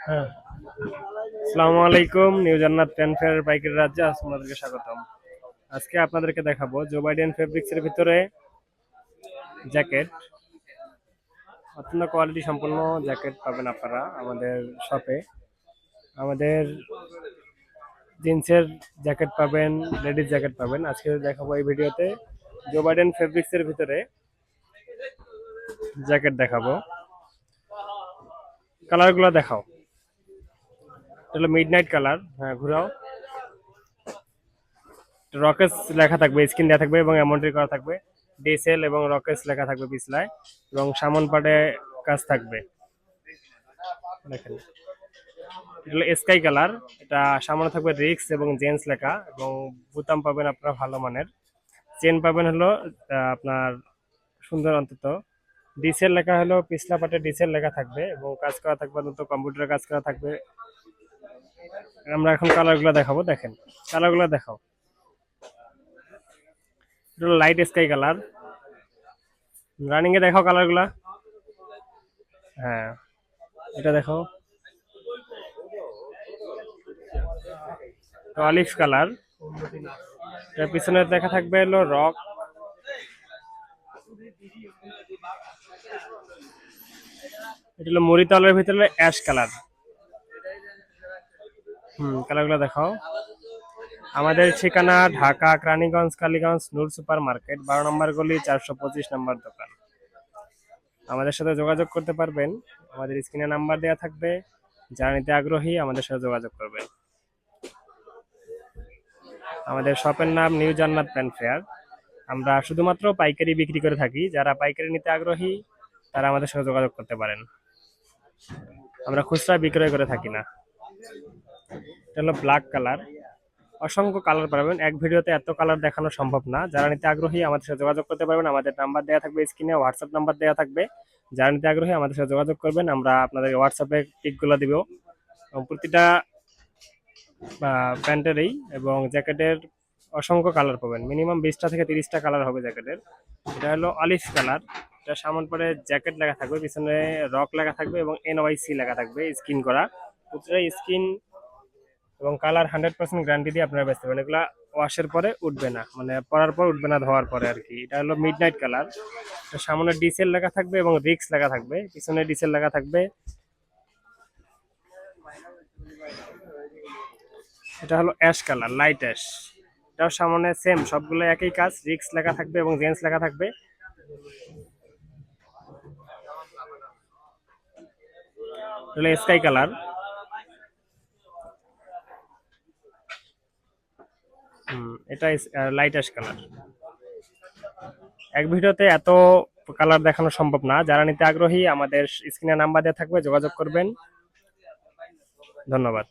হ্যাঁ, আসসালামু আলাইকুম। নিউ জান্নাত পেন ফেয়ার পাইকারি রাজ্যে আপনাদেরকে স্বাগতম। আজকে আপনাদেরকে দেখাবো জো বাইডেন ফেব্রিক্স এর ভিতরে জ্যাকেট। অত্যন্ত কোয়ালিটি সম্পন্ন জ্যাকেট পাবেন আপনারা আমাদের শপে। আমাদের জিন্সের জ্যাকেট পাবেন, লেডিস জ্যাকেট পাবেন। আজকে দেখাবো এই ভিডিওতে জো বাইডেন ফেব্রিক্স এর ভিতরে জ্যাকেট দেখাবো। কালারগুলো দেখাও। এটা হলো মিডনাইট কালার। হ্যাঁ, ঘুরাও। রকেস লেখা থাকবে, স্ক্রিন দেওয়া থাকবে এবং এমনটি করা থাকবে। ডিসেল এবং রকেস লেখা থাকবে পিছলায় এবং সামন পাটে কাজ থাকবে। দেখেন, এটা হলো স্কাই কালার। এটা সামনে থাকবে রিক্স এবং জেন্টস লেখা এবং বুতাম পাবেন আপনার ভালো মানের। চেন পাবেন হলো আপনার সুন্দর অন্তত। ডিসেল লেখা হলো পিছলা পাটে ডিসেল লেখা থাকবে এবং কাজ করা থাকবে, অন্তত কম্পিউটারে কাজ করা থাকবে। আমরা এখন কালারগুলো দেখাবো। দেখেন, কালারগুলো দেখাও। এটা হলো লাইট স্কাই কালার। রানিং এ দেখাও কালারগুলা। হ্যাঁ, এটা দেখো, অলিভ কালার। এর পিছনে দেখা থাকবে হলো রক। এটা হলো মরিতলের ভিতরে অ্যাশ কালার। কালারগুলো দেখাও। আমাদের ঠিকানা ঢাকা রানীগঞ্জ কালীগঞ্জ নূর সুপার মার্কেট, 12 নম্বর গলি, 425 নম্বর দোকান। আমাদের সাথে যোগাযোগ করতে পারবেন, আমাদের স্ক্রিনে নাম্বার দেওয়া থাকবে। যারা নিতে আগ্রহী আমাদের সাথে যোগাযোগ করবেন। আমাদের শপের নাম নিউ জান্নাত পেন ফেয়ার। আমরা শুধুমাত্র পাইকারি বিক্রি করে থাকি। যারা পাইকারি নিতে আগ্রহী তারা আমাদের সাথে যোগাযোগ করতে পারেন। আমরা খুচরা বিক্রয় করে থাকি না। এটা হলো ব্ল্যাক কালার। অসংখ্য কালার পাবেন, এক ভিডিওতে এত কালার দেখানো সম্ভব না। যারা নিতে আগ্রহী আমাদের সাথে যোগাযোগ করতে পারবেন। আমাদের নাম্বার দেওয়া থাকবে স্ক্রিনে, হোয়াটসঅ্যাপ নাম্বার দেওয়া থাকবে। যারা নিতে আগ্রহী আমাদের সাথে যোগাযোগ করবেন, আমরা আপনাদের হোয়াটসঅ্যাপে পিকগুলো দিব। এবং প্রতিটা প্যান্টেরই এবং জ্যাকেটের অসংখ্য কালার পাবেন, মিনিমাম 20টা থেকে 30টা কালার হবে জ্যাকেটের। এটা হলো অলিভ কালার। এটা সামন পরে জ্যাকেট লেখা থাকবে, পিছনে রক লেখা থাকবে এবং NYC লেখা থাকবে স্কিন করা। প্রতিটা স্কিন এবং কালার 100% গ্যারান্টি দিয়ে আপনারা বেচতে পারেন। এগুলা ওয়াশের পরে উঠবে না, মানে পরার পর উঠবে না, ধোয়ার পরে আর কি। এটা হলো মিড নাইট কালার। সামনে ডিসেল লেখা থাকবে এবং রিক্স লেখা থাকবে, পিছনে ডিসেল লেখা থাকবে। এটা হলো অ্যাশ কালার, লাইট অ্যাশ। এটাও সামনে সেম, সবগুলো একই কাজ, রিক্স লেখা থাকবে এবং জেন্টস লেখা থাকবে। হলো স্কাই কালার। এটা লাইট অ্যাশ কালার। এক ভিডিওতে এত কালার দেখানো সম্ভব না। যারা নিতে আগ্রহী আমাদের স্ক্রিনে নাম্বার দেওয়া থাকবে, যোগাযোগ করবেন। ধন্যবাদ।